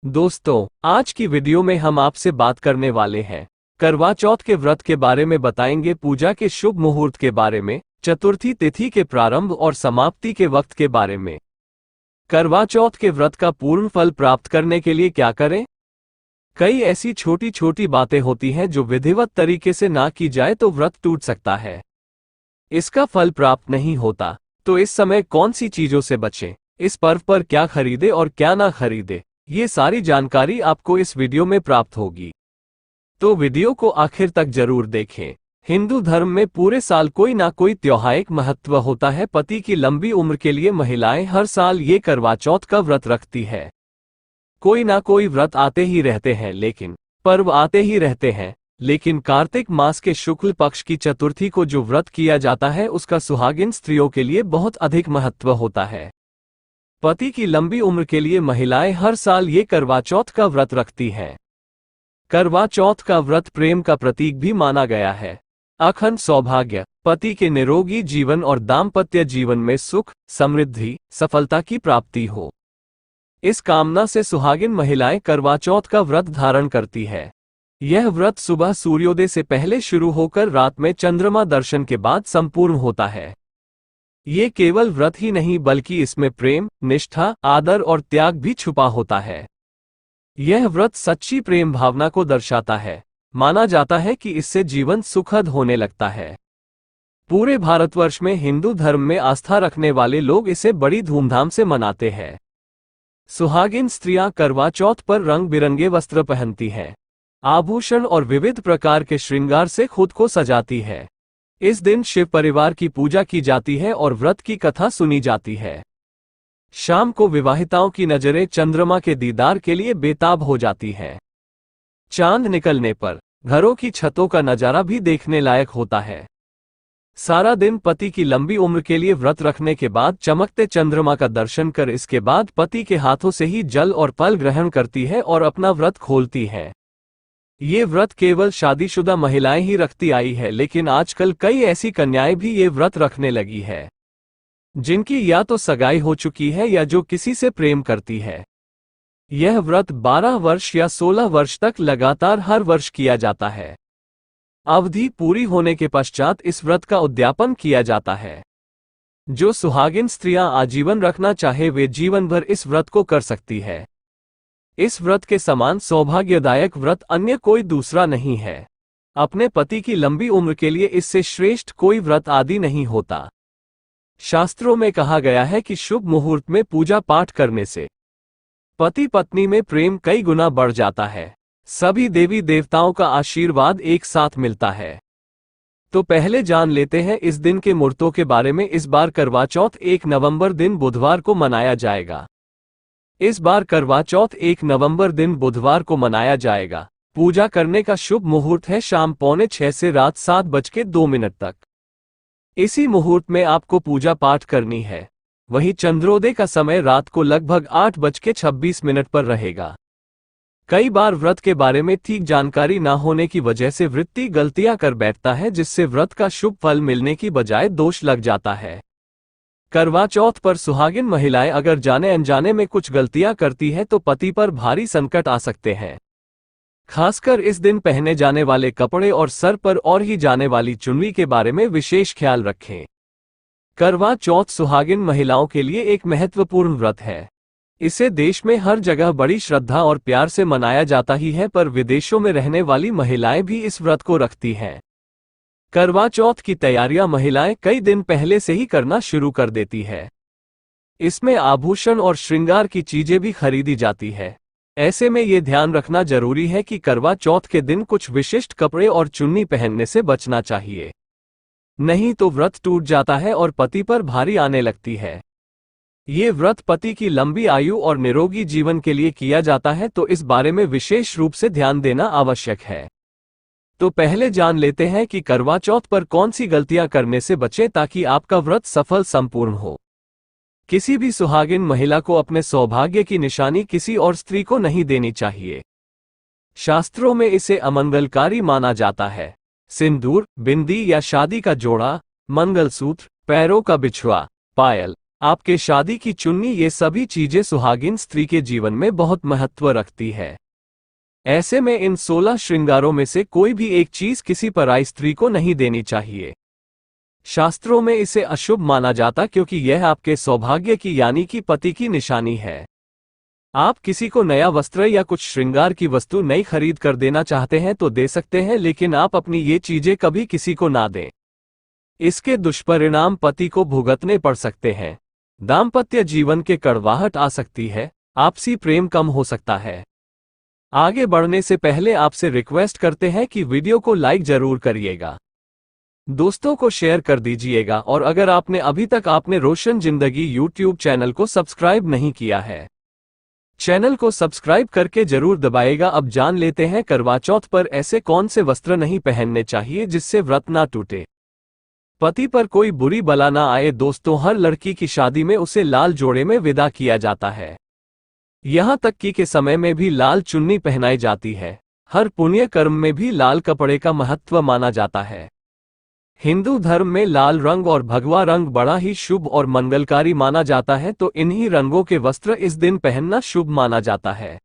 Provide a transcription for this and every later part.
दोस्तों, आज की वीडियो में हम आपसे बात करने वाले हैं करवा चौथ के व्रत के बारे में। बताएंगे पूजा के शुभ मुहूर्त के बारे में, चतुर्थी तिथि के प्रारंभ और समाप्ति के वक्त के बारे में। करवा चौथ के व्रत का पूर्ण फल प्राप्त करने के लिए क्या करें? कई ऐसी छोटी छोटी बातें होती हैं जो विधिवत तरीके से ना की जाए तो व्रत टूट सकता है, इसका फल प्राप्त नहीं होता। तो इस समय कौन सी चीजों से बचें, इस पर्व पर क्या खरीदे और क्या ना खरीदे, ये सारी जानकारी आपको इस वीडियो में प्राप्त होगी। तो वीडियो को आखिर तक जरूर देखें। हिंदू धर्म में पूरे साल कोई ना कोई त्योहारिक महत्व होता है। पति की लंबी उम्र के लिए महिलाएं हर साल ये करवा चौथ का व्रत रखती है। कोई ना कोई व्रत आते ही रहते हैं, पर्व आते ही रहते हैं, लेकिन कार्तिक मास के शुक्ल पक्ष की चतुर्थी को जो व्रत किया जाता है उसका सुहागिन स्त्रियों के लिए बहुत अधिक महत्व होता है। पति की लंबी उम्र के लिए महिलाएं हर साल ये करवा चौथ का व्रत रखती हैं। करवा चौथ का व्रत प्रेम का प्रतीक भी माना गया है। अखंड सौभाग्य, पति के निरोगी जीवन और दाम्पत्य जीवन में सुख, समृद्धि, सफलता की प्राप्ति हो, इस कामना से सुहागिन महिलाएं करवा चौथ का व्रत धारण करती है। यह व्रत सुबह सूर्योदय से पहले शुरू होकर रात में चंद्रमा दर्शन के बाद संपूर्ण होता है। ये केवल व्रत ही नहीं बल्कि इसमें प्रेम, निष्ठा, आदर और त्याग भी छुपा होता है। यह व्रत सच्ची प्रेम भावना को दर्शाता है। माना जाता है कि इससे जीवन सुखद होने लगता है। पूरे भारतवर्ष में हिंदू धर्म में आस्था रखने वाले लोग इसे बड़ी धूमधाम से मनाते हैं। सुहागिन स्त्रियां करवा चौथ पर रंग बिरंगे वस्त्र पहनती हैं, आभूषण और विविध प्रकार के श्रृंगार से खुद को सजाती है। इस दिन शिव परिवार की पूजा की जाती है और व्रत की कथा सुनी जाती है। शाम को विवाहिताओं की नजरें चंद्रमा के दीदार के लिए बेताब हो जाती हैं। चांद निकलने पर घरों की छतों का नजारा भी देखने लायक होता है। सारा दिन पति की लंबी उम्र के लिए व्रत रखने के बाद चमकते चंद्रमा का दर्शन कर इसके बाद पति के हाथों से ही जल और फल ग्रहण करती है और अपना व्रत खोलती है। ये व्रत केवल शादीशुदा महिलाएं ही रखती आई है, लेकिन आजकल कई ऐसी कन्याएं भी ये व्रत रखने लगी है, जिनकी या तो सगाई हो चुकी है या जो किसी से प्रेम करती है। यह व्रत 12 वर्ष या 16 वर्ष तक लगातार हर वर्ष किया जाता है। अवधि पूरी होने के पश्चात इस व्रत का उद्यापन किया जाता है। जो सुहागिन स्त्रियां आजीवन रखना चाहे वे जीवन भर इस व्रत को कर सकती है। इस व्रत के समान सौभाग्यदायक व्रत अन्य कोई दूसरा नहीं है। अपने पति की लंबी उम्र के लिए इससे श्रेष्ठ कोई व्रत आदि नहीं होता। शास्त्रों में कहा गया है कि शुभ मुहूर्त में पूजा पाठ करने से पति पत्नी में प्रेम कई गुना बढ़ जाता है। सभी देवी देवताओं का आशीर्वाद एक साथ मिलता है। तो पहले जान लेते हैं इस दिन के मुहूर्तों के बारे में। इस बार करवा चौथ 1 नवंबर दिन बुधवार को मनाया जाएगा। इस बार करवा चौथ 1 नवंबर दिन बुधवार को मनाया जाएगा। पूजा करने का शुभ मुहूर्त है शाम 5:45 से रात 7:02 तक। इसी मुहूर्त में आपको पूजा पाठ करनी है। वहीं चंद्रोदय का समय रात को लगभग 8:26 पर रहेगा। कई बार व्रत के बारे में ठीक जानकारी ना होने की वजह से वृत्ति गलतियां कर बैठता है, जिससे व्रत का शुभ फल मिलने की बजाय दोष लग जाता है। करवा चौथ पर सुहागिन महिलाएं अगर जाने अनजाने में कुछ गलतियां करती है तो पति पर भारी संकट आ सकते हैं। खासकर इस दिन पहने जाने वाले कपड़े और सर पर और ही जाने वाली चुन्नी के बारे में विशेष ख्याल रखें। करवा चौथ सुहागिन महिलाओं के लिए एक महत्वपूर्ण व्रत है। इसे देश में हर जगह बड़ी श्रद्धा और प्यार से मनाया जाता ही है, पर विदेशों में रहने वाली महिलाएं भी इस व्रत को रखती हैं। करवा चौथ की तैयारियां महिलाएं कई दिन पहले से ही करना शुरू कर देती है। इसमें आभूषण और श्रृंगार की चीजें भी खरीदी जाती है। ऐसे में ये ध्यान रखना जरूरी है कि करवा चौथ के दिन कुछ विशिष्ट कपड़े और चुन्नी पहनने से बचना चाहिए, नहीं तो व्रत टूट जाता है और पति पर भारी आने लगती है। ये व्रत पति की लंबी आयु और निरोगी जीवन के लिए किया जाता है, तो इस बारे में विशेष रूप से ध्यान देना आवश्यक है। तो पहले जान लेते हैं कि करवा चौथ पर कौन सी गलतियां करने से बचें ताकि आपका व्रत सफल संपूर्ण हो। किसी भी सुहागिन महिला को अपने सौभाग्य की निशानी किसी और स्त्री को नहीं देनी चाहिए। शास्त्रों में इसे अमंगलकारी माना जाता है। सिंदूर, बिंदी या शादी का जोड़ा, मंगलसूत्र, पैरों का बिछुआ, पायल, आपके शादी की चुन्नी, ये सभी चीजें सुहागिन स्त्री के जीवन में बहुत महत्व रखती है। ऐसे में इन 16 श्रृंगारों में से कोई भी एक चीज किसी पराई स्त्री को नहीं देनी चाहिए। शास्त्रों में इसे अशुभ माना जाता क्योंकि यह आपके सौभाग्य की यानी कि पति की निशानी है। आप किसी को नया वस्त्र या कुछ श्रृंगार की वस्तु नई खरीद कर देना चाहते हैं तो दे सकते हैं, लेकिन आप अपनी ये चीजें कभी किसी को ना दें। इसके दुष्परिणाम पति को भुगतने पड़ सकते हैं। दाम्पत्य जीवन के कड़वाहट आ सकती है, आपसी प्रेम कम हो सकता है। आगे बढ़ने से पहले आपसे रिक्वेस्ट करते हैं कि वीडियो को लाइक जरूर करिएगा, दोस्तों को शेयर कर दीजिएगा, और अगर आपने अभी तक आपने रोशन जिंदगी यूट्यूब चैनल को सब्सक्राइब नहीं किया है, चैनल को सब्सक्राइब करके जरूर दबाएगा। अब जान लेते हैं करवा चौथ पर ऐसे कौन से वस्त्र नहीं पहनने चाहिए जिससे व्रत ना टूटे, पति पर कोई बुरी बला ना आए। दोस्तों, हर लड़की की शादी में उसे लाल जोड़े में विदा किया जाता है। यहां तक कि के समय में भी लाल चुन्नी पहनाई जाती है। हर पुण्य कर्म में भी लाल कपड़े का महत्व माना जाता है। हिंदू धर्म में लाल रंग और भगवा रंग बड़ा ही शुभ और मंगलकारी माना जाता है, तो इन्हीं रंगों के वस्त्र इस दिन पहनना शुभ माना जाता है।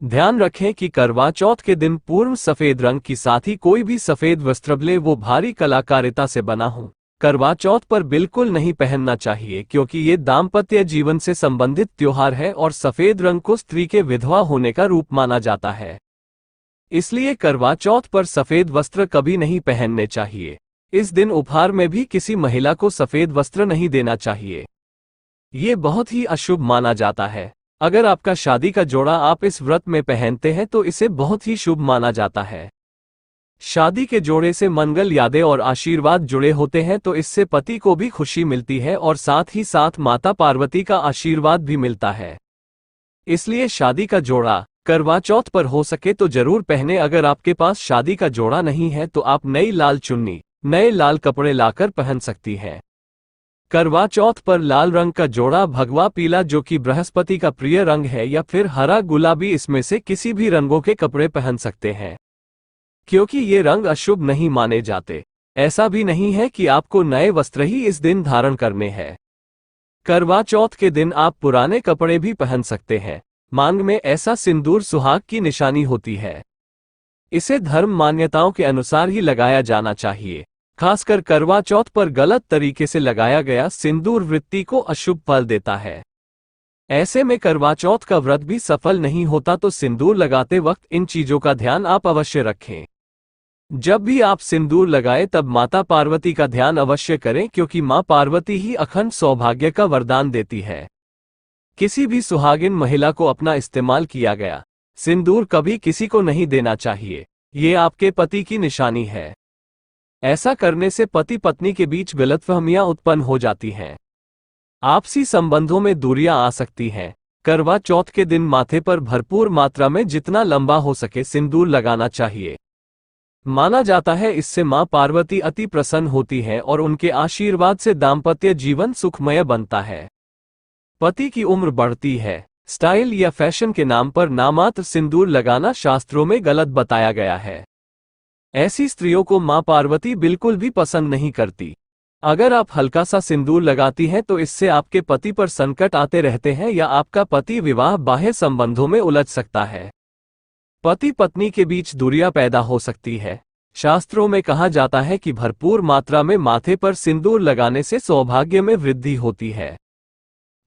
ध्यान रखें कि करवा चौथ के दिन पूर्ण सफेद रंग की साथ ही कोई भी सफेद वस्त्र भले वो भारी कलाकारिता से बना हो, करवा चौथ पर बिल्कुल नहीं पहनना चाहिए, क्योंकि ये दाम्पत्य जीवन से संबंधित त्योहार है और सफेद रंग को स्त्री के विधवा होने का रूप माना जाता है। इसलिए करवा चौथ पर सफेद वस्त्र कभी नहीं पहनने चाहिए। इस दिन उपहार में भी किसी महिला को सफेद वस्त्र नहीं देना चाहिए, ये बहुत ही अशुभ माना जाता है। अगर आपका शादी का जोड़ा आप इस व्रत में पहनते हैं तो इसे बहुत ही शुभ माना जाता है। शादी के जोड़े से मंगल यादें और आशीर्वाद जुड़े होते हैं, तो इससे पति को भी खुशी मिलती है और साथ ही साथ माता पार्वती का आशीर्वाद भी मिलता है। इसलिए शादी का जोड़ा करवा चौथ पर हो सके तो जरूर पहने। अगर आपके पास शादी का जोड़ा नहीं है तो आप नई लाल चुन्नी, नए लाल कपड़े लाकर पहन सकती हैं। करवा चौथ पर लाल रंग का जोड़ा, भगवा पीला जो कि बृहस्पति का प्रिय रंग है, या फिर हरा गुलाबी, इसमें से किसी भी रंगों के कपड़े पहन सकते हैं, क्योंकि ये रंग अशुभ नहीं माने जाते। ऐसा भी नहीं है कि आपको नए वस्त्र ही इस दिन धारण करने हैं। करवा चौथ के दिन आप पुराने कपड़े भी पहन सकते हैं। मांग में ऐसा सिंदूर सुहाग की निशानी होती है। इसे धर्म मान्यताओं के अनुसार ही लगाया जाना चाहिए। खासकर करवा चौथ पर गलत तरीके से लगाया गया सिंदूर वृत्ति को अशुभ फल देता है। ऐसे में करवा चौथ का व्रत भी सफल नहीं होता, तो सिंदूर लगाते वक्त इन चीजों का ध्यान आप अवश्य रखें। जब भी आप सिंदूर लगाएं तब माता पार्वती का ध्यान अवश्य करें, क्योंकि मां पार्वती ही अखंड सौभाग्य का वरदान देती है। किसी भी सुहागिन महिला को अपना इस्तेमाल किया गया सिंदूर कभी किसी को नहीं देना चाहिए, ये आपके पति की निशानी है। ऐसा करने से पति पत्नी के बीच गलतफहमियां उत्पन्न हो जाती हैं, आपसी संबंधों में दूरियां आ सकती हैं। करवा चौथ के दिन माथे पर भरपूर मात्रा में जितना लंबा हो सके सिंदूर लगाना चाहिए। माना जाता है इससे मां पार्वती अति प्रसन्न होती है और उनके आशीर्वाद से दाम्पत्य जीवन सुखमय बनता है। पति की उम्र बढ़ती है। स्टाइल या फैशन के नाम पर नामात्र सिंदूर लगाना शास्त्रों में गलत बताया गया है। ऐसी स्त्रियों को मां पार्वती बिल्कुल भी पसंद नहीं करती। अगर आप हल्का सा सिंदूर लगाती हैं तो इससे आपके पति पर संकट आते रहते हैं, या आपका पति विवाह बाह्य संबंधों में उलझ सकता है। पति पत्नी के बीच दूरियां पैदा हो सकती है। शास्त्रों में कहा जाता है कि भरपूर मात्रा में माथे पर सिंदूर लगाने से सौभाग्य में वृद्धि होती है,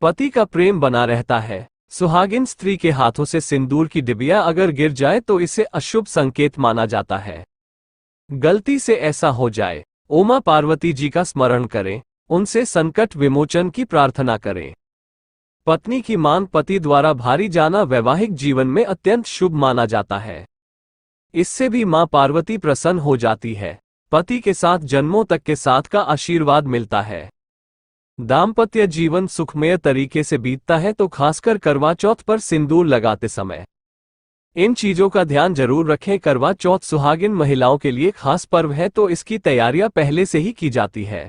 पति का प्रेम बना रहता है। सुहागिन स्त्री के हाथों से सिंदूर की डिबिया अगर गिर जाए तो इसे अशुभ संकेत माना जाता है। गलती से ऐसा हो जाए, उमा पार्वती जी का स्मरण करें, उनसे संकट विमोचन की प्रार्थना करें। पत्नी की मांग पति द्वारा भारी जाना वैवाहिक जीवन में अत्यंत शुभ माना जाता है। इससे भी मां पार्वती प्रसन्न हो जाती है। पति के साथ जन्मों तक के साथ का आशीर्वाद मिलता है। दाम्पत्य जीवन सुखमय तरीके से बीतता है, तो खासकर करवा चौथ पर सिंदूर लगाते समय इन चीजों का ध्यान जरूर रखें। करवा चौथ सुहागिन महिलाओं के लिए खास पर्व है, तो इसकी तैयारियां पहले से ही की जाती है।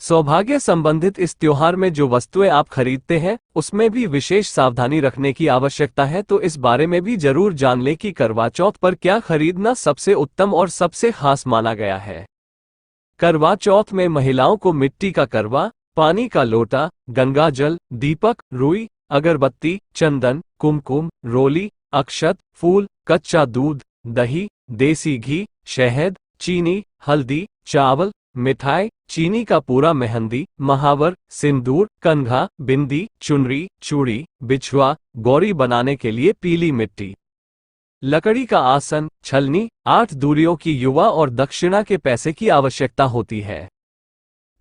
सौभाग्य संबंधित इस त्योहार में जो वस्तुएं आप खरीदते हैं उसमें भी विशेष सावधानी रखने की आवश्यकता है, तो इस बारे में भी जरूर जान लें कि करवा चौथ पर क्या खरीदना सबसे उत्तम और सबसे खास माना गया है। करवा चौथ में महिलाओं को मिट्टी का करवा, पानी का लोटा, गंगा जल, दीपक, रुई, अगरबत्ती, चंदन, कुमकुम, रोली, अक्षत, फूल, कच्चा दूध, दही, देसी घी, शहद, चीनी, हल्दी, चावल, मिठाई, चीनी का पूरा मेहंदी, महावर, सिंदूर, कंघा, बिंदी, चुनरी, चूड़ी, बिछुआ, गौरी बनाने के लिए पीली मिट्टी, लकड़ी का आसन, छलनी, 8 दूरियों की युवा और दक्षिणा के पैसे की आवश्यकता होती है।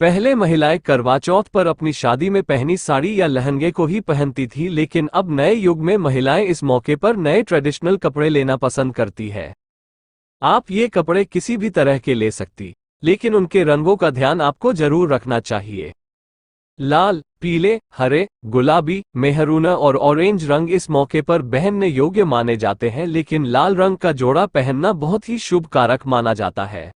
पहले महिलाएं करवा चौथ पर अपनी शादी में पहनी साड़ी या लहंगे को ही पहनती थी, लेकिन अब नए युग में महिलाएं इस मौके पर नए ट्रेडिशनल कपड़े लेना पसंद करती है। आप ये कपड़े किसी भी तरह के ले सकती, लेकिन उनके रंगों का ध्यान आपको जरूर रखना चाहिए। लाल, पीले, हरे, गुलाबी, मेहरून और ऑरेंज रंग इस मौके पर पहनने योग्य माने जाते हैं, लेकिन लाल रंग का जोड़ा पहनना बहुत ही शुभ कारक माना जाता है।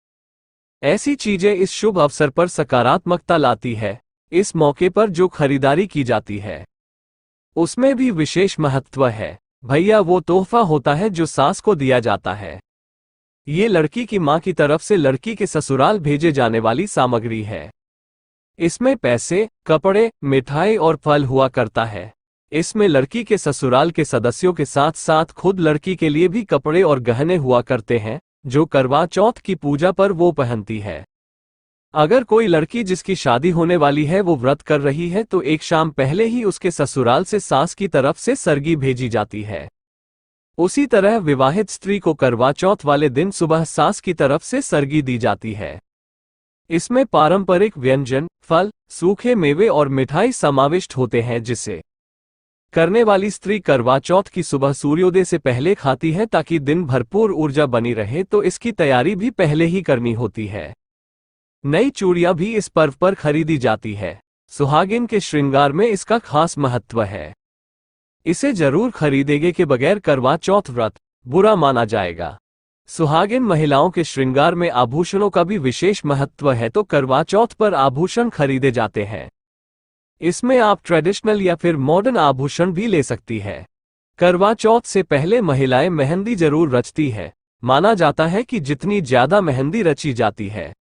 ऐसी चीजें इस शुभ अवसर पर सकारात्मकता लाती है। इस मौके पर जो खरीदारी की जाती है उसमें भी विशेष महत्व है। भैया वो तोहफा होता है जो सास को दिया जाता है। ये लड़की की मां की तरफ से लड़की के ससुराल भेजे जाने वाली सामग्री है। इसमें पैसे, कपड़े, मिठाई और फल हुआ करता है। इसमें लड़की के ससुराल के सदस्यों के साथ साथ खुद लड़की के लिए भी कपड़े और गहने हुआ करते हैं, जो करवा चौथ की पूजा पर वो पहनती है। अगर कोई लड़की जिसकी शादी होने वाली है वो व्रत कर रही है तो एक शाम पहले ही उसके ससुराल से सास की तरफ से सरगी भेजी जाती है। उसी तरह विवाहित स्त्री को करवा चौथ वाले दिन सुबह सास की तरफ से सरगी दी जाती है। इसमें पारंपरिक व्यंजन, फल, सूखे मेवे और मिठाई समाविष्ट होते हैं, जिसे करने वाली स्त्री करवा चौथ की सुबह सूर्योदय से पहले खाती है ताकि दिन भरपूर ऊर्जा बनी रहे, तो इसकी तैयारी भी पहले ही करनी होती है। नई चूड़ियां भी इस पर्व पर खरीदी जाती है। सुहागिन के श्रृंगार में इसका खास महत्व है। इसे जरूर खरीदेंगे के बगैर करवा चौथ व्रत बुरा माना जाएगा। सुहागिन महिलाओं के श्रृंगार में आभूषणों का भी विशेष महत्व है, तो करवा चौथ पर आभूषण खरीदे जाते हैं। इसमें आप ट्रेडिशनल या फिर मॉडर्न आभूषण भी ले सकती है। करवा चौथ से पहले महिलाएं मेहंदी जरूर रचती है। माना जाता है कि जितनी ज्यादा मेहंदी रची जाती है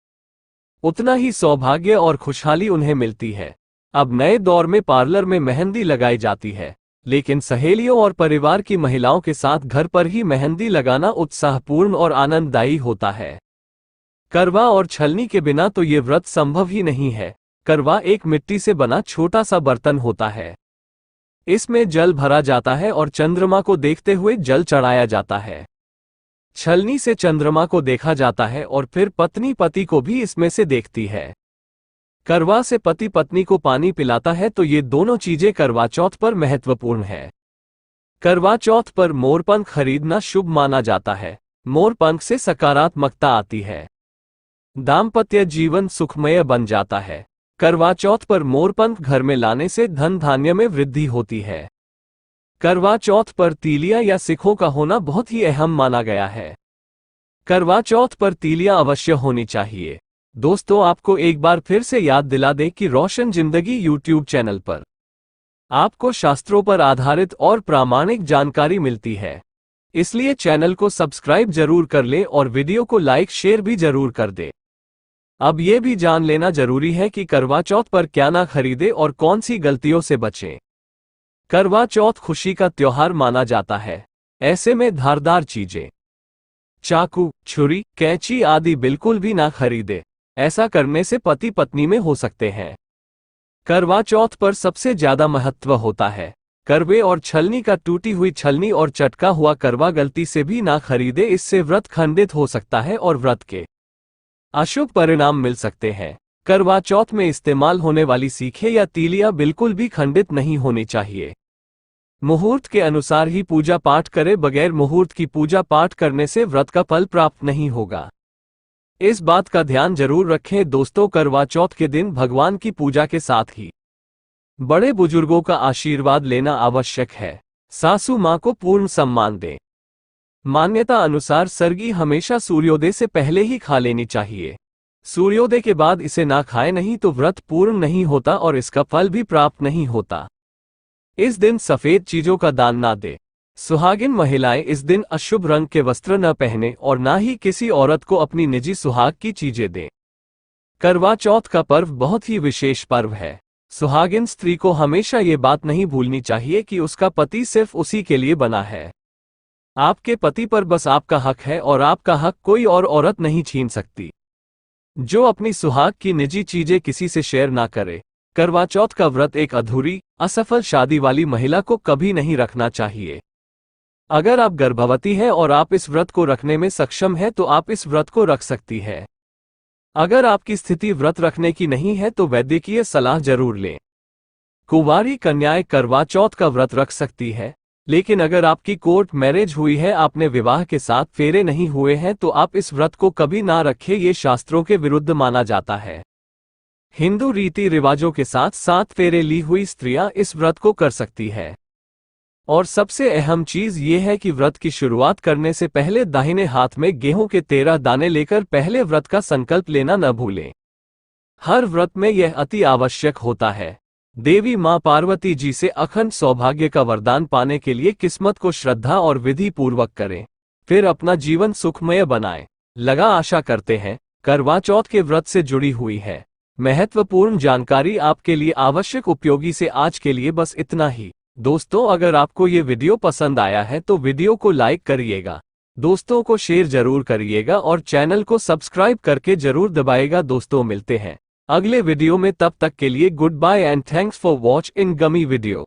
उतना ही सौभाग्य और खुशहाली उन्हें मिलती है। अब नए दौर में पार्लर में मेहंदी लगाई जाती है, लेकिन सहेलियों और परिवार की महिलाओं के साथ घर पर ही मेहंदी लगाना उत्साहपूर्ण और आनंददायी होता है। करवा और छलनी के बिना तो ये व्रत संभव ही नहीं है। करवा एक मिट्टी से बना छोटा सा बर्तन होता है। इसमें जल भरा जाता है और चंद्रमा को देखते हुए जल चढ़ाया जाता है। छलनी से चंद्रमा को देखा जाता है और फिर पत्नी पति को भी इसमें से देखती है। करवा से पति पत्नी को पानी पिलाता है, तो ये दोनों चीजें करवा चौथ पर महत्वपूर्ण है। करवा चौथ पर मोरपंख खरीदना शुभ माना जाता है। मोरपंख से सकारात्मकता आती है। दाम्पत्य जीवन सुखमय बन जाता है। करवा चौथ पर मोरपंख घर में लाने से धन धान्य में वृद्धि होती है। करवा चौथ पर तीलियां या सिक्कों का होना बहुत ही अहम माना गया है। करवा चौथ पर तीलियां अवश्य होनी चाहिए। दोस्तों, आपको एक बार फिर से याद दिला दें कि रोशन जिंदगी यूट्यूब चैनल पर आपको शास्त्रों पर आधारित और प्रामाणिक जानकारी मिलती है। इसलिए चैनल को सब्सक्राइब जरूर कर लें और वीडियो को लाइक शेयर भी जरूर कर दें। अब ये भी जान लेना जरूरी है कि करवा चौथ पर क्या ना खरीदे और कौन सी गलतियों से बचें। करवा चौथ खुशी का त्योहार माना जाता है। ऐसे में धारदार चीजें, चाकू, छुरी, कैंची आदि बिल्कुल भी ना खरीदे। ऐसा करने से पति पत्नी में हो सकते हैं। करवा चौथ पर सबसे ज्यादा महत्व होता है करवे और छलनी का। टूटी हुई छलनी और चटका हुआ करवा गलती से भी ना खरीदे, इससे व्रत खंडित हो सकता है और व्रत के अशुभ परिणाम मिल सकते हैं। करवा चौथ में इस्तेमाल होने वाली सीखें या तीलियां बिल्कुल भी खंडित नहीं होनी चाहिए। मुहूर्त के अनुसार ही पूजा पाठ करे, बगैर मुहूर्त की पूजा पाठ करने से व्रत का फल प्राप्त नहीं होगा। इस बात का ध्यान जरूर रखें दोस्तों। करवा चौथ के दिन भगवान की पूजा के साथ ही बड़े बुजुर्गों का आशीर्वाद लेना आवश्यक है। सासू मां को पूर्ण सम्मान दें। मान्यता अनुसार सरगी हमेशा सूर्योदय से पहले ही खा लेनी चाहिए। सूर्योदय के बाद इसे ना खाए, नहीं तो व्रत पूर्ण नहीं होता और इसका फल भी प्राप्त नहीं होता। इस दिन सफेद चीजों का दान ना दे। सुहागिन महिलाएं इस दिन अशुभ रंग के वस्त्र न पहने और ना ही किसी औरत को अपनी निजी सुहाग की चीजें दें। करवा चौथ का पर्व बहुत ही विशेष पर्व है। सुहागिन स्त्री को हमेशा ये बात नहीं भूलनी चाहिए कि उसका पति सिर्फ उसी के लिए बना है। आपके पति पर बस आपका हक है और आपका हक कोई और औरत नहीं छीन सकती। जो अपनी सुहाग की निजी चीजें किसी से शेयर ना करे। करवा चौथ का व्रत एक अधूरी, असफल शादी वाली महिला को कभी नहीं रखना चाहिए। अगर आप गर्भवती हैं और आप इस व्रत को रखने में सक्षम हैं तो आप इस व्रत को रख सकती है। अगर आपकी स्थिति व्रत रखने की नहीं है तो वैद्यकीय सलाह जरूर लें। कुंवारी कन्याएं करवा चौथ का व्रत रख सकती है, लेकिन अगर आपकी कोर्ट मैरिज हुई है, आपने विवाह के साथ फेरे नहीं हुए हैं, तो आप इस व्रत को कभी ना रखें। ये शास्त्रों के विरुद्ध माना जाता है। हिंदू रीति रिवाजों के साथ 7 फेरे ली हुई स्त्रियां इस व्रत को कर सकती है। और सबसे अहम चीज ये है कि व्रत की शुरुआत करने से पहले दाहिने हाथ में गेहूं के 13 दाने लेकर पहले व्रत का संकल्प लेना न भूलें। हर व्रत में यह अति आवश्यक होता है। देवी मां पार्वती जी से अखंड सौभाग्य का वरदान पाने के लिए किस्मत को श्रद्धा और विधि पूर्वक करें, फिर अपना जीवन सुखमय बनाएं। लगा आशा करते हैं करवा चौथ के व्रत से जुड़ी हुई है महत्वपूर्ण जानकारी आपके लिए आवश्यक उपयोगी से। आज के लिए बस इतना ही। दोस्तों, अगर आपको ये वीडियो पसंद आया है तो वीडियो को लाइक करिएगा, दोस्तों को शेयर जरूर करिएगा और चैनल को सब्सक्राइब करके जरूर दबाएगा। दोस्तों, मिलते हैं अगले वीडियो में, तब तक के लिए good bye and thanks for watching गमी वीडियो।